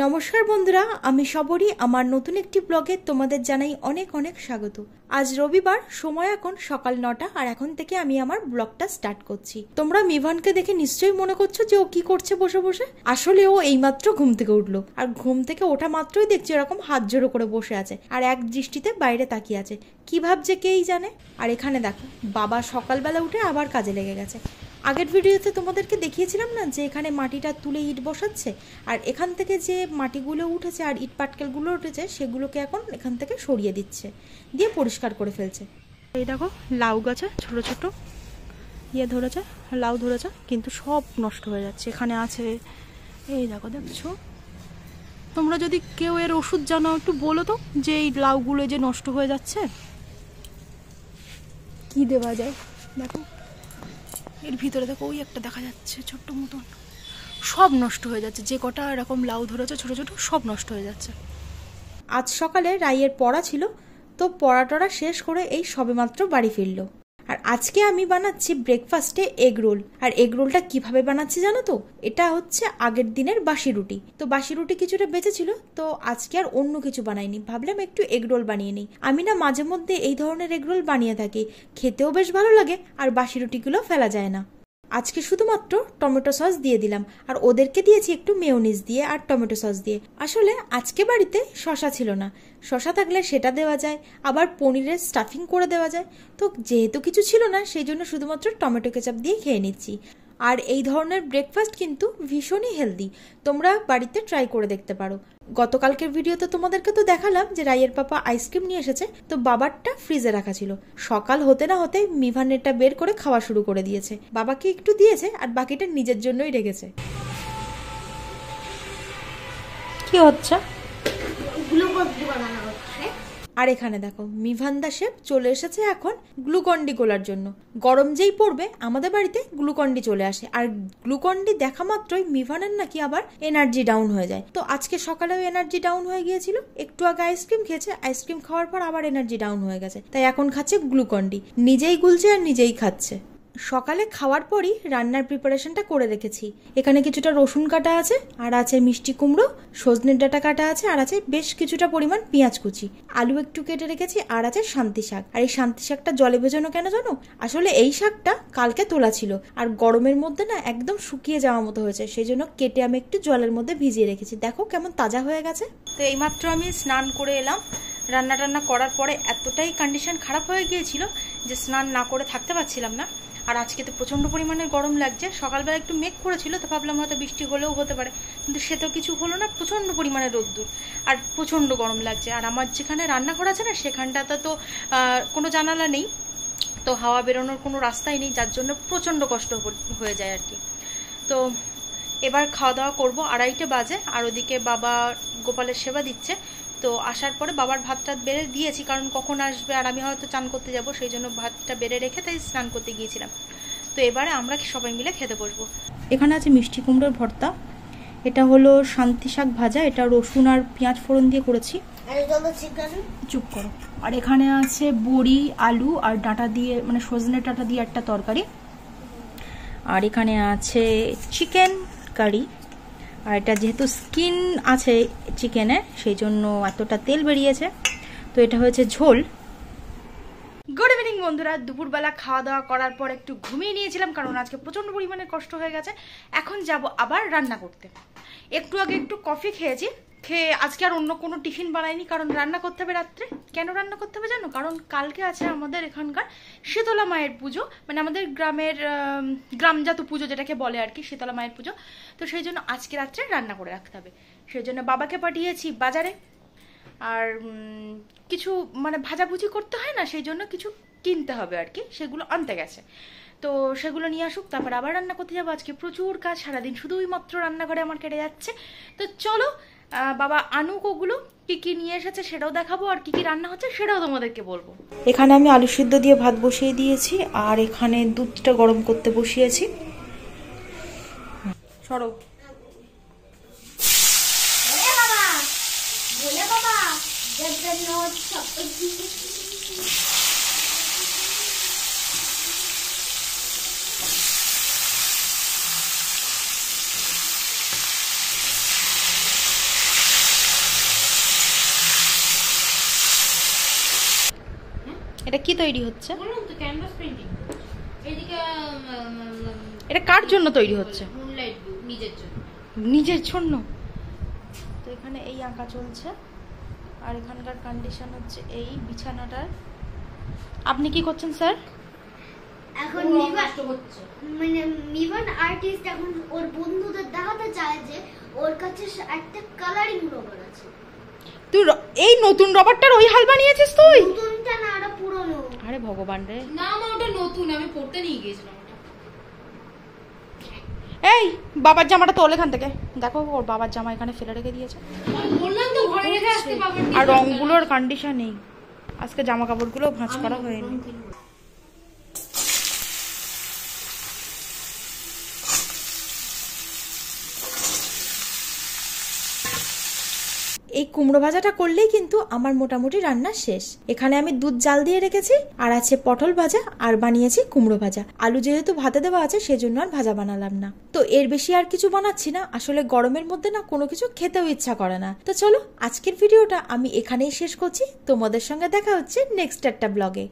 নমস্কার বন্ধুরা, আমি সবরী আমার নতুন একটি ব্লগে তোমাদের জানাই অনেক অনেক স্বাগত। আজ রবিবার, সময় এখন সকাল 9টা আর এখন থেকে আমি আমার ব্লগটা স্টার্ট করছি। তোমরা মিভানকে দেখে নিশ্চয়ই মনে করছো যে ও কি করছে বসে বসে। আসলে ও এইমাত্র ঘুম থেকে উঠলো আর ঘুম থেকে ওঠা মাত্রই দেখছি এরকম হাত জোড়ো করে বসে আছে আর এক দৃষ্টিতে বাইরে তাকিয়ে আছে। কি ভাবছে কেই জানে। আর এখানে দেখো, বাবা সকালবেলা উঠে আবার কাজে লেগে গেছে। আগের ভিডিওতে তোমাদেরকে দেখিয়েছিলাম না যে এখানে মাটিটা তুলে ইট বসাচ্ছে, আর এখান থেকে যে মাটিগুলো উঠেছে আর ইট পাটকেলগুলো উঠেছে সেগুলোকে এখন এখান থেকে সরিয়ে দিচ্ছে, দিয়ে পরিষ্কার করে ফেলছে। এই দেখো লাউ গাছে ছোট ছোট ধরেছে, লাউ ধরেছে, কিন্তু সব নষ্ট হয়ে যাচ্ছে। এখানে আছে, এই দেখো, দেখছো? তোমরা যদি কেউ এর ওষুধ জানো একটু বলো তো, যে এই লাউগুলো যে নষ্ট হয়ে যাচ্ছে কি দেওয়া যায়। দেখো এর ভিতরে দেখো, ওই একটা দেখা যাচ্ছে ছোট্ট মতন, সব নষ্ট হয়ে যাচ্ছে। যে কটা এরকম লাউ ধরেছে ছোট ছোট, সব নষ্ট হয়ে যাচ্ছে। আজ সকালে রাইয়ের পড়া ছিল, তো পড়াটা শেষ করে এই সবেমাত্র বাড়ি ফিরলো। আর আজকে আমি বানাচ্ছি ব্রেকফাস্টে এগ রোল। আর এগ রোলটা কিভাবে বানাচ্ছি জানো তো? এটা হচ্ছে আগের দিনের বাসি রুটি। তো বাসি রুটি কিছুটা বেঁচে ছিল, তো আজকে আর অন্য কিছু বানাইনি, ভাবলাম একটু এগ রোল বানিয়ে নিই। আমি না মাঝে মধ্যে এই ধরনের এগ রোল বানিয়ে থাকি, খেতেও বেশ ভালো লাগে আর বাসি রুটিগুলো ফেলা যায় না। আজকে শুধুমাত্র টমেটো সস দিয়ে দিলাম আর ওদেরকে দিয়েছি একটু মেয়োনিজ দিয়ে আর টমেটো সস দিয়ে। আসলে আজকে বাড়িতে শশা ছিল না, শশা থাকলে সেটা দেওয়া যায়, আবার পনিরের স্টাফিং করে দেওয়া যায়। তো যেহেতু কিছু ছিল না, সেই জন্য শুধুমাত্র টমেটো কেচাপ দিয়ে খেয়ে নিচ্ছি। আর এই ধরনের ব্রেকফাস্ট কিন্তু ভীষণই হেলদি, তোমরা বাড়িতে ট্রাই করে দেখতে পারো। গতকালকের ভিডিওতে তোমাদেরকে তো দেখালাম যে রাইয়ের পাপা আইসক্রিম নিয়ে এসেছে, তো বাবারটা ফ্রিজে রাখা ছিল। সকাল হতে না হতে মিভানেরটা বের করে খাওয়া শুরু করে দিয়েছে। বাবাকে একটু দিয়েছে আর বাকিটা নিজের জন্যই রেখেছে। কি হচ্ছে? আর এখানে দেখো, মিভান দা শেফ চলে এসেছে এখন গ্লুকন্ডি গোলার জন্য। গরম যেই পড়বে আমাদের বাড়িতে গ্লুকন্ডি চলে আসে, আর গ্লুকন্ডি দেখা মাত্রই মিভানের নাকি আবার এনার্জি ডাউন হয়ে যায়। তো আজকে সকালেও এনার্জি ডাউন হয়ে গিয়েছিল, একটু আগে আইসক্রিম খেয়েছে, আইসক্রিম খাওয়ার পর আবার এনার্জি ডাউন হয়ে গেছে, তাই এখন খাচ্ছে গ্লুকন্ডি, নিজেই গুলছে আর নিজেই খাচ্ছে। সকালে খাওয়ার পরই রান্নার প্রিপারেশনটা করে রেখেছি। এখানে কিছুটা রসুন কাটা আছে, আর আছে মিষ্টি কুমড়ো, সজনের ডাঁটা কাটা আছে, আর আছে বেশ কিছুটা পরিমাণ পেঁয়াজ কুচি, আলু একটু কেটে রেখেছি, আর আছে শান্তি শাক। আর এই শান্তি শাকটা জলে ভেজানো কেন জানো? আসলে এই শাকটা কালকে তোলা ছিল আর গরমের মধ্যে না একদম শুকিয়ে যাওয়ার মতো হয়েছে, সেই জন্য কেটে আমি একটু জলের মধ্যে ভিজিয়ে রেখেছি। দেখো কেমন তাজা হয়ে গেছে। তো এইমাত্র আমি স্নান করে এলাম। রান্না টান্না করার পরে এতটাই কন্ডিশন খারাপ হয়ে গিয়েছিল যে স্নান না করে থাকতে পারছিলাম না। আর আজকে তো প্রচণ্ড পরিমাণে গরম লাগছে। সকালবেলা একটু মেঘ করেছিল, তো ভাবলাম হয়তো বৃষ্টি হলেও হতে পারে, কিন্তু সে তো কিছু হলো না। প্রচণ্ড পরিমাণে রোদ্দুর আর প্রচণ্ড গরম লাগছে। আর আমার যেখানে রান্নাঘর আছে না, সেখানটাতে তো কোনো জানালা নেই, তো হাওয়া বেরোনোর কোনো রাস্তাই নেই, যার জন্য প্রচণ্ড কষ্ট হয়ে যায় আর কি। তো এবার খাওয়া দাওয়া করবো, 2:30 বাজে। আর ওদিকে বাবা গোপালের সেবা দিচ্ছে। তো আসার পরে বাবার ভাতটা বেড়ে দিয়েছি, কারণ কখন আসবে আর আমি হয়তো চান করতে যাব, সেই জন্য ভাতটা বেড়ে রেখে তাই স্নান করতে গিয়েছিলাম। তো এবারে আমরা সবাই মিলে খেতে বসবো। এখানে আছে মিষ্টি কুমড়োর ভর্তা, এটা হলো শান্তি শাক ভাজা, এটা রসুন আর পেঁয়াজ ফোড়ন দিয়ে করেছি। চুপ করো। আর এখানে আছে বড়ি, আলু আর ডাঁটা দিয়ে, মানে সজনে ডাঁটা দিয়ে একটা তরকারি। আর এখানে আছে চিকেন কারি, আর এটা যেহেতু স্কিন আছে চিকেনে, সেই জন্য এতটা তেল বেরিয়েছে, তো এটা হয়েছে ঝোল। গুড ইভিনিং বন্ধুরা। দুপুরবেলা খাওয়া দাওয়া করার পর একটু ঘুমিয়ে নিয়েছিলাম, কারণ আজকে প্রচণ্ড পরিমাণে কষ্ট হয়ে গেছে। এখন যাব আবার রান্না করতে। একটু আগে একটু কফি খেয়েছি, খেয়ে আজকে আর অন্য কোনো টিফিন বানাইনি, কারণ রান্না করতে হবে রাত্রে। কেন রান্না করতে হবে জানো? কারণ কালকে আছে আমাদের এখানকার শীতলা মায়ের পুজো, মানে আমাদের গ্রামের গ্রামজাত পুজো যেটাকে বলে আর কি, শীতলা মায়ের পুজো। তো সেই জন্য আজকে রাত্রে রান্না করে রাখতে হবে। সেই জন্য বাবাকে পাঠিয়েছি বাজারে, আর কিছু মানে ভাজাভুজি করতে হয় না, সেই জন্য কিছু কিনতে হবে আর কি, সেগুলো আনতে গেছে। তো সেগুলো নিয়ে আসুক, তারপর আবার রান্না করতে যাবো। আজকে প্রচুর কাজ, সারাদিন শুধুই মাত্র রান্নাঘরে আমার কেটে যাচ্ছে। তো চলো বাবা আনুক, ওগুলো কি কি নিয়ে এসেছে সেটাও দেখাবো, আর কি কি রান্না হচ্ছে সেটাও তোমাদেরকে বলবো। এখানে আমি আলু সিদ্ধ দিয়ে ভাত বসিয়ে দিয়েছি, আর এখানে দুধটা গরম করতে বসিয়েছি। সরো। এটা কি তৈরি হচ্ছে? বললাম তো ক্যানভাস প্রিন্টিং। এদিকে এটা কার জন্য তৈরি হচ্ছে? মুনলাইট ব্লু, নিজের জন্য। নিজের জন্য। তো এখানে এই আঁকা চলছে আর এখানকার কন্ডিশন হচ্ছে এই বিছানাটার। আপনি কি করছেন স্যার? এখন মানে মিভান আর্টিস্ট এখন ওর বন্ধুদের দেখাতে চায় যে ওর কাছে একটা কালারিং রবার আছে। তুই এই নতুন রবারটার ওই হাল বানিয়েছিস তুই? নতুনটা না, ওটা পুরনো। আরে ভগবান রে। না মা, ওটা নতুন, আমি পড়তে নিয়ে গিয়েছিলাম ওটা। এই বাবার জামাটা তোল এখান থেকে। দেখো ওর বাবার জামা এখানে ফেলে রেখে দিয়েছে। বললাম তো ঘরে রেখে আসতে বাবা। আর রংগুলোর কন্ডিশন নেই, আজকে জামা কাপড়গুলো ভাঁজ করা হয়নি। এই কুমড়ো ভাজাটা করলেই কিন্তু আমার মোটামুটি রান্না শেষ। এখানে আমি দুধ জাল দিয়ে রেখেছি, আর আছে পটল ভাজা, আর বানিয়েছি কুমড়ো ভাজা। আলু যেহেতু ভাতে দেওয়া আছে সেজন্য আর ভাজা বানালাম না। তো এর বেশি আর কিছু বানাচ্ছি না, আসলে গরমের মধ্যে না কোনো কিছু খেতেও ইচ্ছা করে না। তো চলো আজকের ভিডিওটা আমি এখানেই শেষ করছি। তোমাদের সঙ্গে দেখা হচ্ছে নেক্সট একটা ব্লগে।